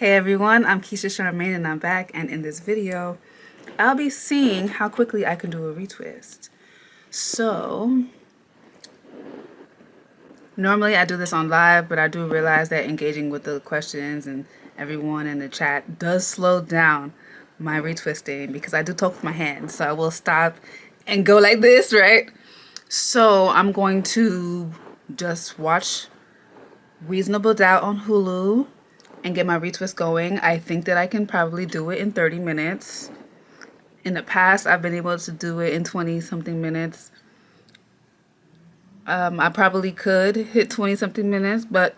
Hey everyone, I'm Keisha Charmaine and I'm back, and in this video I'll be seeing how quickly I can do a retwist. So normally I do this on live, but I do realize that engaging with the questions and everyone in the chat does slow down my retwisting because I do talk with my hands. So I will stop and go like this, right? So I'm going to just watch Reasonable Doubt on Hulu and get my retwist going. I think that I can probably do it in 30 minutes. In the past, I've been able to do it in 20 something minutes. I probably could hit 20 something minutes, but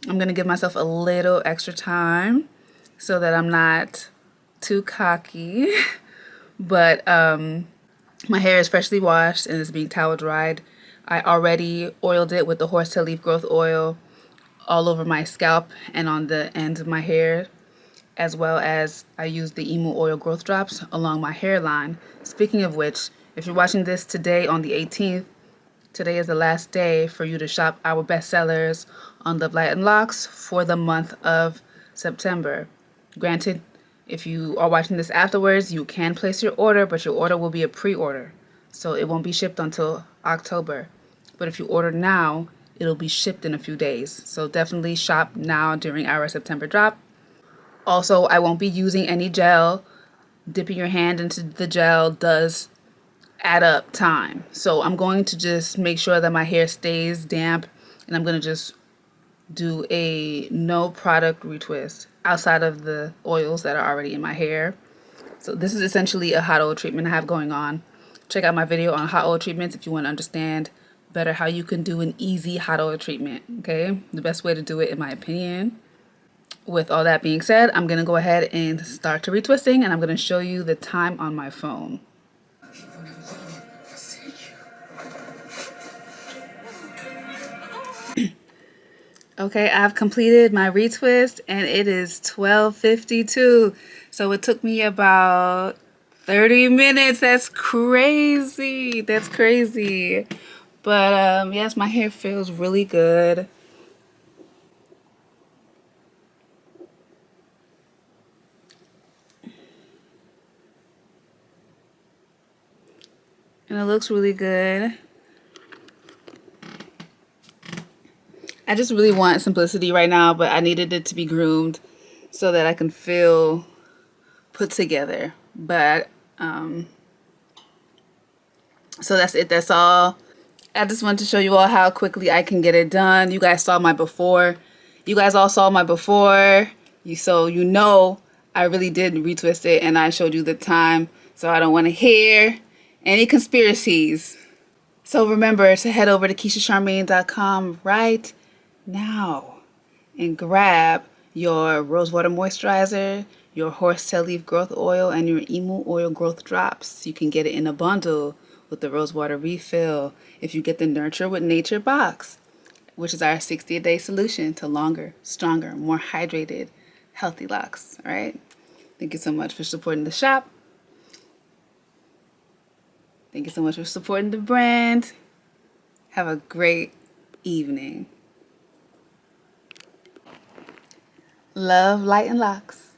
I'm going to give myself a little extra time so that I'm not too cocky. But my hair is freshly washed and is being towel dried. I already oiled it with the horsetail leaf growth oil all over my scalp and on the ends of my hair, as well as I use the emu oil growth drops along my hairline. Speaking of which, if you're watching this today on the 18th, today is the last day for you to shop our bestsellers on Love, Light, and Locks for the month of September. Granted, if you are watching this afterwards, you can place your order, but your order will be a pre-order, so it won't be shipped until October. But if you order now, it'll be shipped in a few days. So definitely shop now during our September drop. Also, I won't be using any gel. Dipping your hand into the gel does add up time. So I'm going to just make sure that my hair stays damp, and I'm going to just do a no product retwist outside of the oils that are already in my hair. So this is essentially a hot oil treatment I have going on. Check out my video on hot oil treatments if you want to understand better how you can do an easy hot oil treatment, okay? The best way to do it, in my opinion. With all that being said, I'm going to go ahead and start to retwisting, and I'm going to show you the time on my phone. Okay, I've completed my retwist and it is 12:52. So it took me about 30 minutes. That's crazy. That's crazy. But yes, my hair feels really good. And it looks really good. I just really want simplicity right now, but I needed it to be groomed so that I can feel put together. But so that's it. That's all. I just wanted to show you all how quickly I can get it done. You guys saw my before. You guys all saw my before. So you know I really did retwist it, and I showed you the time. So I don't want to hear any conspiracies. So remember to head over to KeishaCharmaine.com right now and grab your rosewater moisturizer, your horsetail leaf growth oil, and your emu oil growth drops. You can get it in a bundle with the rosewater refill if you get the Nurture with Nature box, which is our 60-a-day solution to longer, stronger, more hydrated, healthy locks. All right. Thank you so much for supporting the shop. Thank you so much for supporting the brand. Have a great evening. Love, light, and locks.